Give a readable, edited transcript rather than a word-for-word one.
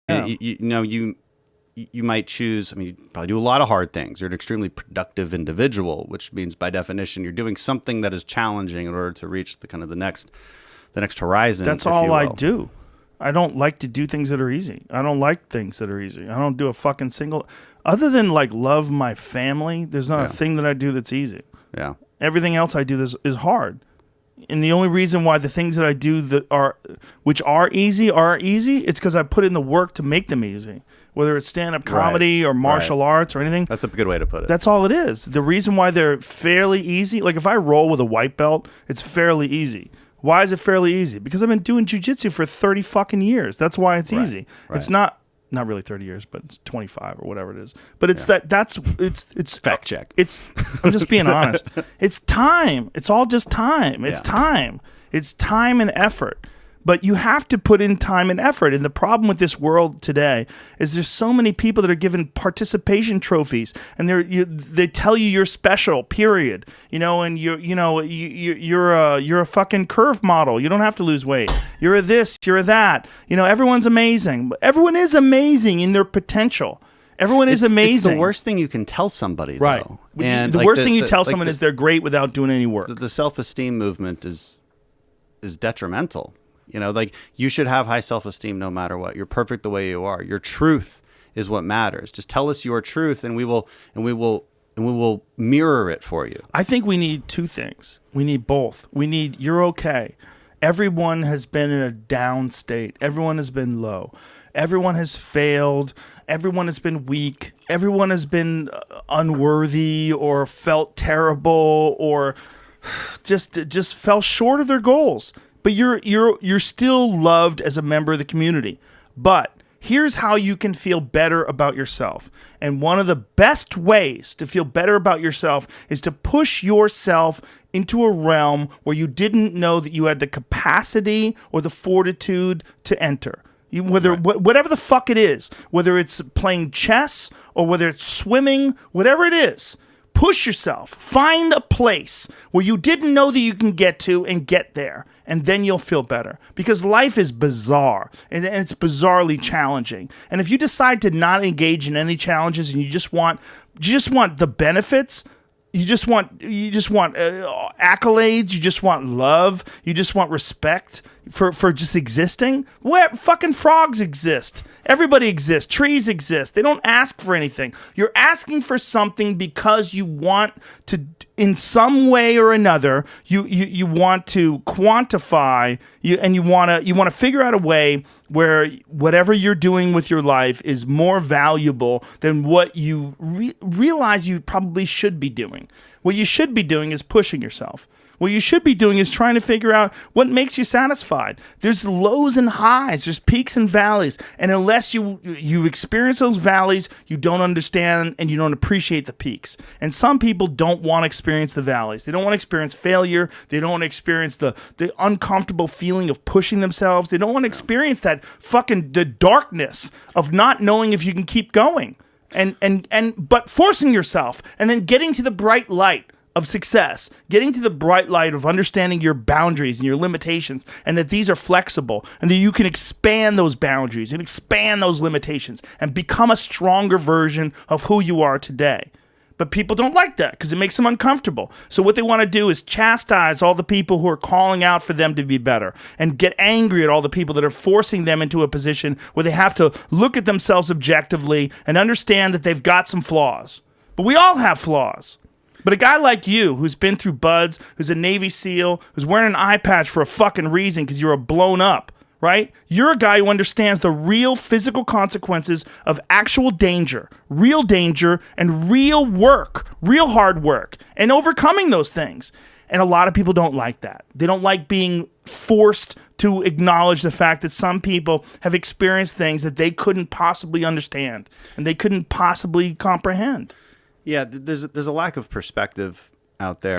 Yeah. You might choose, I mean, you probably do a lot of hard things. You're an extremely productive individual, which means by definition, you're doing something that is challenging in order to reach the next horizon. That's all I do. I don't like to do things that are easy. I don't like things that are easy. I don't do a fucking single, other than like love my family, there's not a thing that I do that's easy. Yeah. Everything else I do is hard. And the only reason why the things that I do which are easy, it's because I put in the work to make them easy. Whether it's stand-up comedy or martial arts or anything. That's a good way to put it. That's all it is. The reason why they're fairly easy, like if I roll with a white belt, it's fairly easy. Why is it fairly easy? Because I've been doing jiu-jitsu for 30 fucking years. That's why it's easy. Right. It's not really 30 years, but it's 25 or whatever it is. But it's it's fact check. I'm just being honest. It's time. It's all just time. It's time. It's time and effort. But you have to put in time and effort. And the problem with this world today is there's so many people that are given participation trophies, and they tell you you're special, period. And you're a fucking curve model. You don't have to lose weight. You're a this, you're a that. Everyone's amazing. Everyone is amazing in their potential. Everyone is amazing. It's the worst thing you can tell somebody, right? Though. And the worst thing you tell someone is they're great without doing any work. The self-esteem movement is detrimental. You should have high self-esteem no matter what. You're perfect the way you are. Your truth is what matters. Just tell us your truth, and we will mirror it for you. I think we need two things. We need both. We need you're okay. Everyone has been in a down state. Everyone has been low. Everyone has failed. Everyone has been weak. Everyone has been unworthy or felt terrible or just fell short of their goals. But you're still loved as a member of the community. But here's how you can feel better about yourself. And one of the best ways to feel better about yourself is to push yourself into a realm where you didn't know that you had the capacity or the fortitude to enter. Whatever the fuck it is, whether it's playing chess or whether it's swimming, whatever it is, push yourself. Find a place where you didn't know that you can get to and get there. And then you'll feel better. Because life is bizarre. And it's bizarrely challenging. And if you decide to not engage in any challenges and you just want the benefits, you just want accolades, you just want love, you just want respect for just existing. Where fucking frogs exist. Everybody exists. Trees exist. They don't ask for anything. You're asking for something because you want to, in some way or another, you want to quantify and you want to figure out a way where whatever you're doing with your life is more valuable than what you realize you probably should be doing. What you should be doing is pushing yourself. What you should be doing is trying to figure out what makes you satisfied. There's lows and highs. There's peaks and valleys. And unless you experience those valleys, you don't understand and you don't appreciate the peaks. And some people don't want to experience the valleys. They don't want to experience failure. They don't want to experience the uncomfortable feeling of pushing themselves. They don't want to experience that the darkness of not knowing if you can keep going. But forcing yourself and then getting to the bright light of success, getting to the bright light of understanding your boundaries and your limitations, and that these are flexible, and that you can expand those boundaries and expand those limitations and become a stronger version of who you are today. But people don't like that because it makes them uncomfortable. So what they want to do is chastise all the people who are calling out for them to be better and get angry at all the people that are forcing them into a position where they have to look at themselves objectively and understand that they've got some flaws. But we all have flaws. But a guy like you, who's been through BUD/S, who's a Navy SEAL, who's wearing an eye patch for a fucking reason because you're blown up, right? You're a guy who understands the real physical consequences of actual danger and real work, real hard work, and overcoming those things. And a lot of people don't like that. They don't like being forced to acknowledge the fact that some people have experienced things that they couldn't possibly understand and they couldn't possibly comprehend. Yeah, there's a lack of perspective out there.